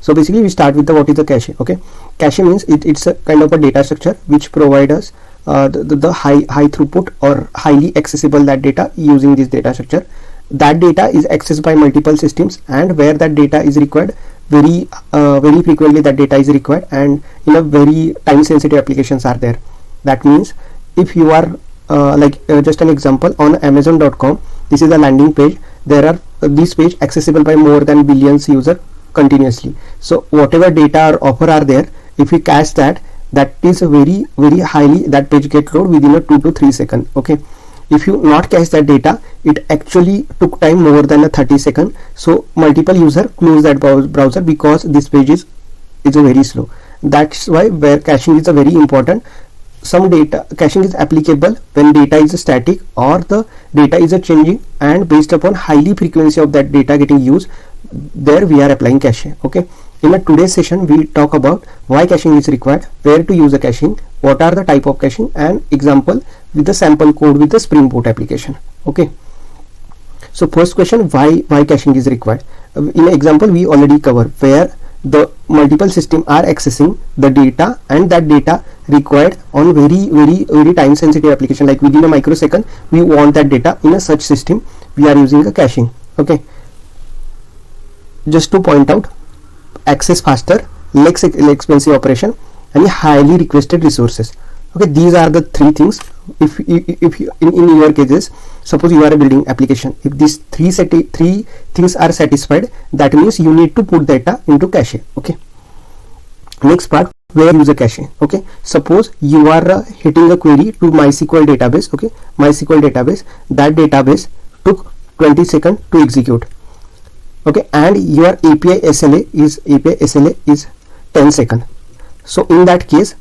So basically we start with the what is the cache. Okay, cache means it's a kind of a data structure which provide us the high throughput or highly accessible that data using this data structure. That data is accessed by multiple systems, and where that data is required very frequently, that data is required, and in a very time sensitive applications are there. That means if you are just an example, on Amazon.com, this is a landing page. There are this page accessible by more than billions user continuously. So whatever data or offer are there, if we cache that is very highly, that page get load within a 2 to 3 seconds. Okay, if you not cache that data, it actually took time more than a 30 seconds. So multiple user close that browser because this page is very slow. That's why where caching is a very important. Some data caching is applicable when data is static or the data is changing, and based upon highly frequency of that data getting used, there we are applying cache. Okay, in a today's session we talk about why caching is required, where to use the caching, what are the type of caching, and example with the sample code with the Spring Boot application. Okay, so first question, why caching is required. In example we already covered where the multiple system are accessing the data, and that data required on very time sensitive application, like within a microsecond we want that data in a such system, we are using a caching. Okay, just to point out, access faster, less expensive operation, and highly requested resources. Okay, these are the three things. If you in your cases, suppose you are building application, if these three things are satisfied, that means you need to put data into cache. Okay, next part, where use a cache. Okay, suppose you are hitting a query to MySQL database. Okay, MySQL database, that database took 20 seconds to execute. Okay, and your API SLA is 10 seconds. So in that case,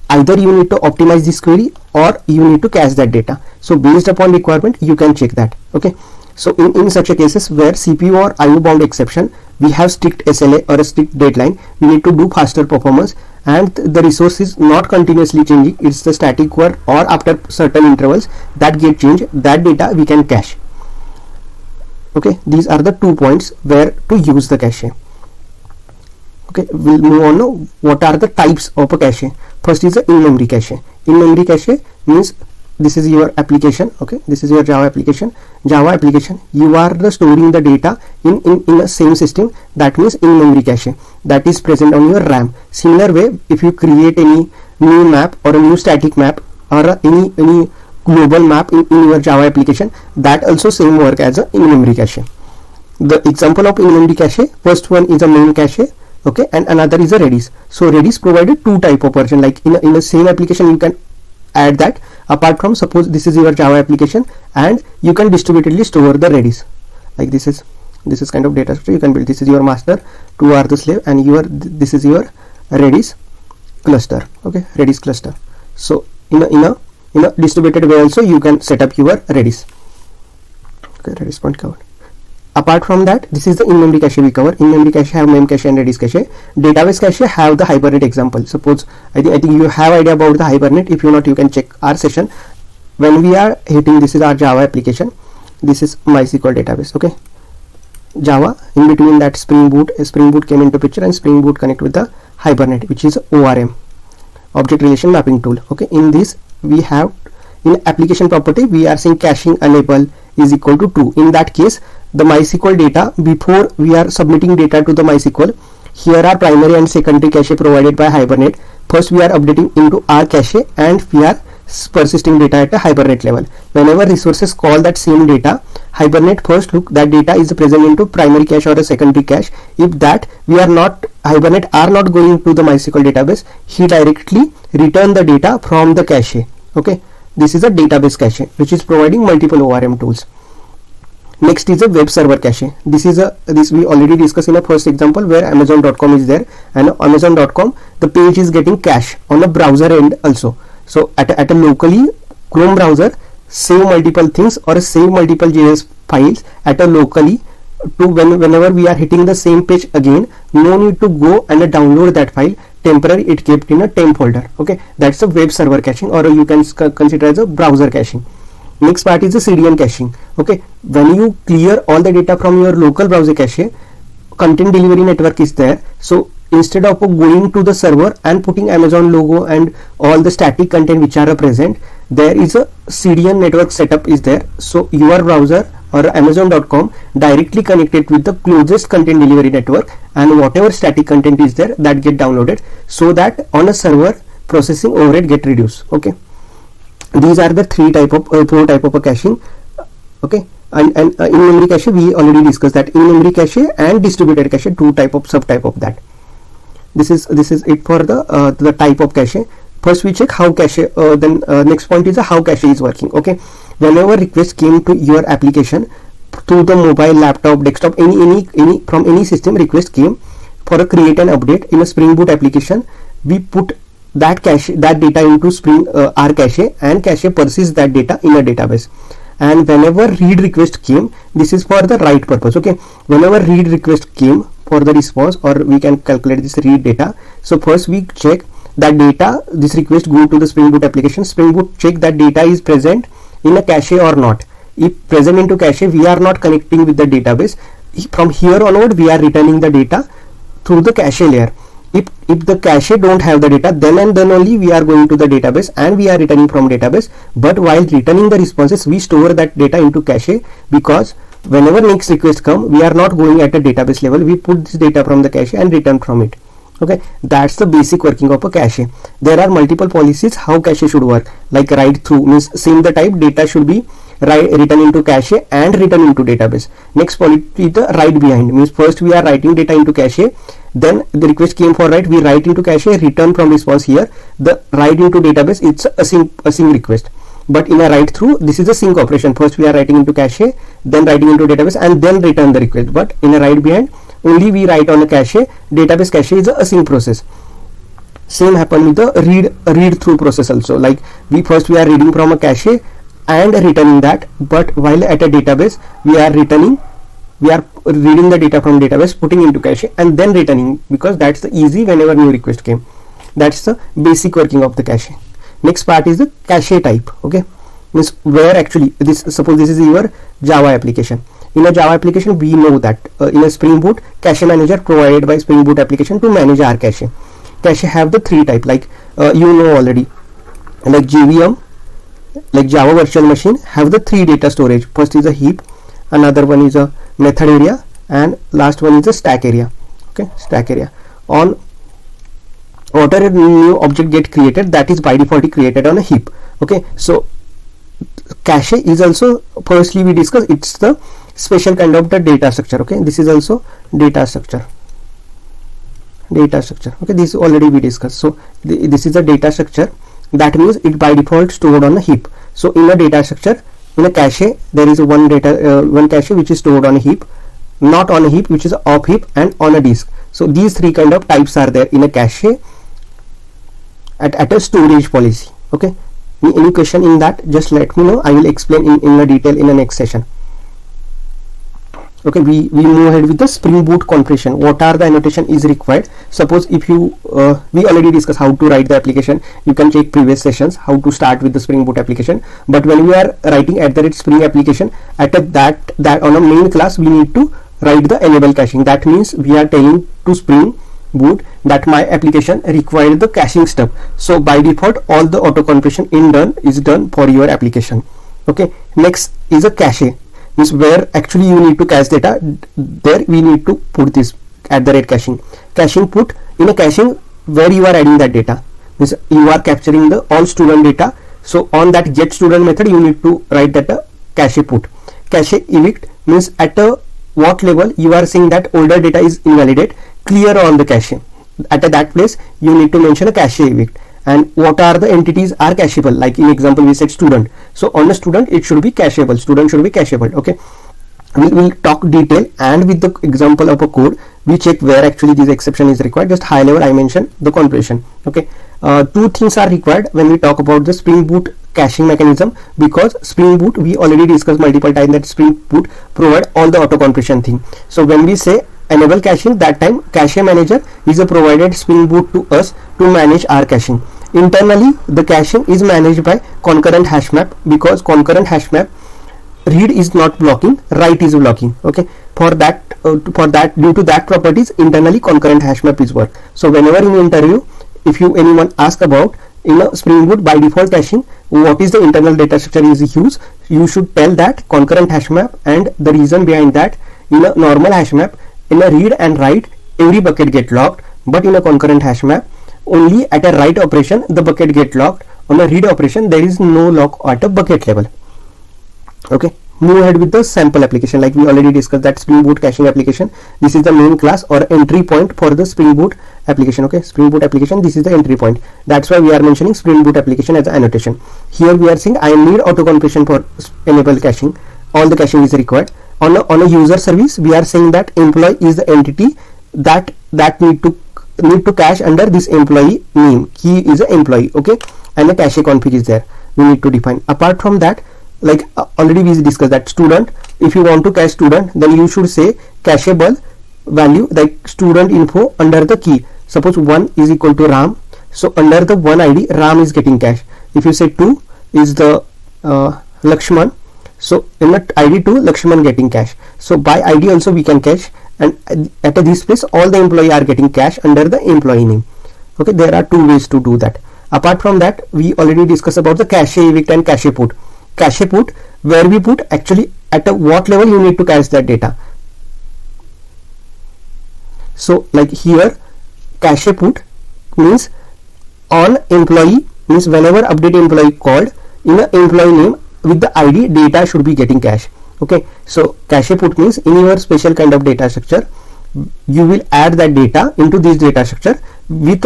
either you need to optimize this query or you need to cache that data. So based upon requirement, you can check that. Okay, so in such a cases where CPU or IO bound exception, we have strict SLA or a strict deadline, we need to do faster performance, and the resource is not continuously changing, it's the static one, or after certain intervals that get changed, that data we can cache. Okay, these are the 2 points where to use the cache. Okay, we'll move on now. What are the types of a cache? First is the in-memory cache. In-memory cache means this is your application. Okay, this is your Java application. You are storing the data in the same system. That means in-memory cache that is present on your RAM. Similar way, if you create any new map or a new static map or any global map in your Java application, that also same work as a in-memory cache. The example of in-memory cache, first one is a main cache. Okay, and another is a Redis. So Redis provided 2 type of version, like in the same application you can add that. Apart from, suppose this is your Java application and you can distributedly store the Redis, like this is kind of data structure you can build. This is your master, 2 are the slave, and this is your Redis cluster. Okay, Redis cluster. So in a distributed way also you can set up your Redis. Okay, Redis point covered. Apart from that, this is the in-memory cache we cover. In-memory cache have Memcache and Redis cache. Database cache have the Hibernate example. Suppose I think you have idea about the Hibernate. If you not, you can check our session. When we are hitting, this is our Java application. This is MySQL database. Okay, Java, in between that Spring Boot came into picture, and Spring Boot connect with the Hibernate, which is ORM, Object Relation Mapping Tool. Okay, in this we have, in application property we are saying caching enable is equal to 2. In that case, the MySQL data, before we are submitting data to the MySQL, here are primary and secondary cache provided by Hibernate. First we are updating into our cache, and we are persisting data at a Hibernate level. Whenever resources call that same data, Hibernate first look that data is present into primary cache or a secondary cache. If that we are not, Hibernate are not going to the MySQL database, he directly return the data from the cache. Okay, this is a database cache which is providing multiple ORM tools. Next is a web server cache. This we already discussed in a first example where Amazon.com is there, and Amazon.com the page is getting cache on a browser end also. So at a locally Chrome browser, save multiple things or save multiple JS files at a locally, to whenever we are hitting the same page again, no need to go and download that file. Temporary it kept in a temp folder. Okay, that's a web server caching, or you can consider as a browser caching. Next part is the CDN caching. Okay, when you clear all the data from your local browser cache, content delivery network is there. So instead of going to the server and putting Amazon logo and all the static content which are present, there is a CDN network setup is there. So your browser or Amazon.com directly connected with the closest content delivery network, and whatever static content is there that get downloaded, so that on a server processing overhead get reduced. Okay, these are the four type of a caching. Okay, and in-memory cache we already discussed that in-memory cache and distributed cache, two subtype of that. This is it for the type of cache. First we check how cache, then next point is how cache is working. Okay, whenever request came to your application through the mobile, laptop, desktop, any from any system, request came for a create and update in a Spring Boot application, we put that cache, that data into Spring our cache, and cache persists that data in a database. And whenever read request came, this is for the write purpose. Okay, whenever read request came for the response, or we can calculate this read data. So first we check that data, this request go to the Spring Boot application. Spring Boot check that data is present in a cache or not. If present into cache, we are not connecting with the database. From here onward we are returning the data through the cache layer. If the cache don't have the data, then and then only we are going to the database and we are returning from database. But while returning the responses, we store that data into cache, because whenever next request come, we are not going at a database level. We put this data from the cache and return from it. Okay, that's the basic working of a cache. There are multiple policies how cache should work. Like write through means same the type data should be written into cache and written into database. Next policy is the write behind, means first we are writing data into cache, then the request came for write, we write into cache, return from response here. The write into database, it's a sync request. But in a write through, this is a sync operation. First we are writing into cache, then writing into database, and then return the request. But in a write behind, only we write on a cache. Database cache is a sync process. Same happen with the read through process also. Like we are reading from a cache and returning that, but while at a database we are reading the data from database, putting into cache, and then returning, because that's the easy whenever new request came. That's the basic working of the cache. Next part is the cache type. Okay, means where actually this, suppose this is your Java application. In a Java application, we know that in a Spring Boot, cache manager provided by Spring Boot application to manage our cache. Cache have the three type, like you know already, like JVM, like Java Virtual Machine, have the three data storage. First is a heap, another one is a method area, and last one is a stack area. Okay, stack area. On whatever new object get created, that is by default created on a heap. Okay, so cache is also, firstly we discuss, it's the special kind of the data structure. Okay, this is also data structure. Okay, this already we discussed. So this is a data structure. That means it by default stored on a heap. So in a data structure, in a cache, there is one cache which is stored on a heap, not on a heap, which is off heap, and on a disk. So these three kind of types are there in a cache at a storage policy. Okay, any question in that, just let me know. I will explain in a detail in the next session. Okay, we move ahead with the Spring Boot configuration. What are the annotation is required? Suppose if you we already discussed how to write the application. You can check previous sessions how to start with the Spring Boot application. But when we are writing @Spring application, at that on a main class, we need to write the enable caching. That means we are telling to Spring Boot that my application required the caching step. So by default, all the auto completion is done for your application. Okay, next is a cache. Means where actually you need to cache data, there we need to put this @caching. Caching put in a caching where you are adding that data. Means you are capturing the all student data. So on that get student method, you need to write that cache put. Cache evict means at what level you are saying that older data is invalidate, clear on the cache. At that place you need to mention a cache evict. And what are the entities are cacheable, like in example we said student. So on a student it should be cacheable, student should be cacheable. Okay, we will talk detail, and with the example of a code we check where actually this exception is required. Just high level I mentioned the configuration. Okay, two things are required when we talk about the Spring Boot caching mechanism, because Spring Boot we already discussed multiple times that Spring Boot provide all the auto completion thing. So when we say enable caching, that time cache manager is a provided Spring Boot to us to manage our caching. Internally the caching is managed by concurrent hash map, because concurrent hash map read is not blocking, write is blocking. Okay, for that due to that properties, internally concurrent hash map is work. So whenever in interview, if anyone ask about in a Spring Boot by default caching, what is the internal data structure is used, you should tell that concurrent hash map, and the reason behind that, in a normal hash map, in a read and write every bucket get locked, but in a concurrent hash map only at a write operation the bucket get locked. On a read operation there is no lock at a bucket level. Okay, move ahead with the sample application. Like we already discussed that Spring Boot caching application, this is the main class or entry point for the Spring Boot application. Okay, Spring Boot application, this is the entry point. That's why we are mentioning Spring Boot application as an annotation. Here we are saying I need auto completion for enable caching. All the caching is required. On a user service, we are saying that employee is the entity that need to cache under this employee name. He is an employee. Okay, and a cache config is there. We need to define. Apart from that, like already we discussed that student, if you want to cache student, then you should say cacheable value like student info under the key. Suppose 1 is equal to Ram, so under the 1 ID Ram is getting cached. If you say 2 is the Lakshman, so in the ID 2 Lakshman getting cached. So by ID also we can cache, and at this place all the employee are getting cached under the employee name. Okay, there are two ways to do that. Apart from that, we already discussed about the cache evict and cache put. Cache put, where we put actually at what level you need to cache that data. So like here, cache put means on employee, means whenever update employee called, in a employee name with the ID data should be getting cached. Okay, so cache put means in your special kind of data structure, you will add that data into this data structure with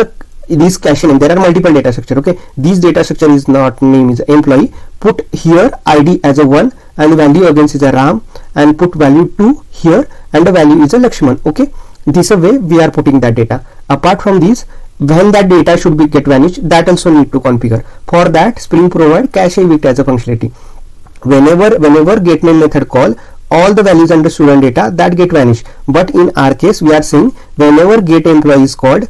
this cache name. There are multiple data structure. Okay, this data structure is not name is employee. Put here ID as a 1 and value against is a Ram, and put value 2 here and the value is a Lakshman. Okay, this is a way we are putting that data. Apart from this, when that data should be get vanished, that also need to configure. For that, Spring provide cache evict as a functionality. Whenever get name method call, all the values under student data that get vanished. But in our case, we are saying whenever get employee is called,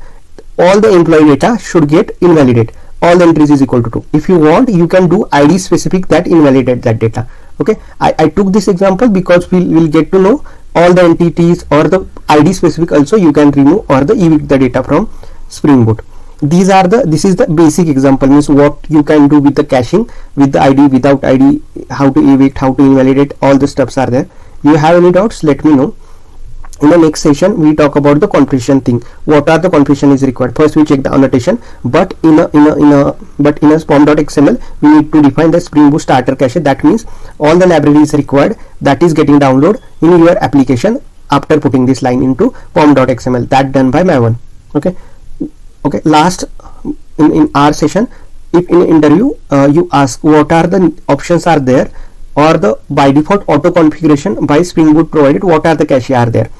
all the employee data should get invalidate. All the entries is equal to 2. If you want, you can do ID specific that invalidate that data. Okay, I took this example because we will get to know all the entities, or the ID specific also you can remove or the evict the data from Spring Boot. This is the basic example, means what you can do with the caching, with the ID, without ID, how to evict, how to invalidate, all the steps are there. You have any doubts, let me know. In the next session we talk about the configuration thing. What are the configuration is required? First we check the annotation, but in a pom.xml we need to define the Spring Boot starter cache. That means all the libraries required that is getting download in your application after putting this line into pom.xml. That done by Maven. Okay, last in our session, if in interview you ask what are the options are there, or the by default auto configuration by Spring Boot provided, what are the cache are there.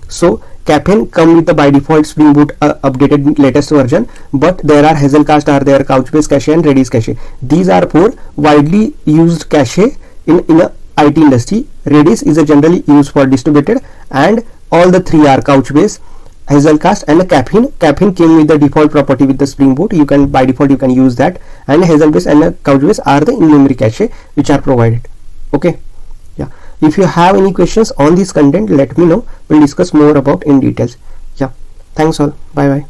So Caffeine come with the by default Spring Boot updated latest version, but there are Hazelcast are there, Couchbase cache and Redis cache. These are 4 widely used cache in a IT industry. Redis is a generally used for distributed, and all the 3 are Couchbase, Hazelcast and Caffeine. Caffeine came with the default property with the Spring Boot. You can by default you can use that, and Hazelbase and Couchbase are the in-memory cache which are provided. Okay, yeah. If you have any questions on this content, let me know. We'll discuss more about in details. Yeah, thanks all. Bye bye.